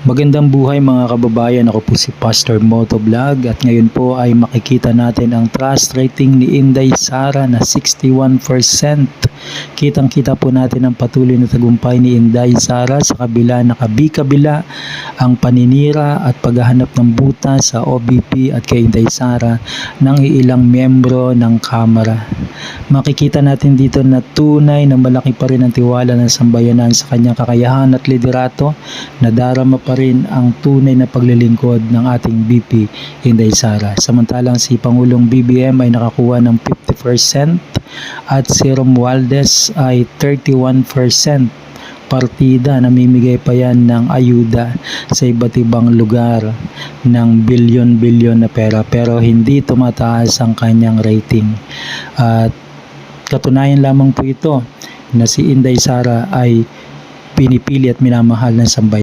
Magandang buhay mga kababayan, ako po si Pastor Moto Vlog at ngayon po ay makikita natin ang trust rating ni Inday Sara na 61%. Kitang-kita po natin ang patuloy na tagumpay ni Inday Sara sa kabila ang paninira at paghahanap ng butas sa OBP at kay Inday Sara ng ilang miyembro ng Kamara. Makikita natin dito na tunay na malaki pa rin ang tiwala ng sambayanan sa kanyang kakayahan at liderato, na darama pa rin ang tunay na paglilingkod ng ating VP Inday Sara. Samantalang si Pangulong BBM ay nakakuha ng 50% at si Romualdez ay 31%. Partida, namimigay pa yan ng ayuda sa iba't ibang lugar ng bilyon-bilyon na pera, pero hindi tumataas ang kanyang rating. At katunayan lamang po ito na si Inday Sara ay pinipili at minamahal ng sambayanan.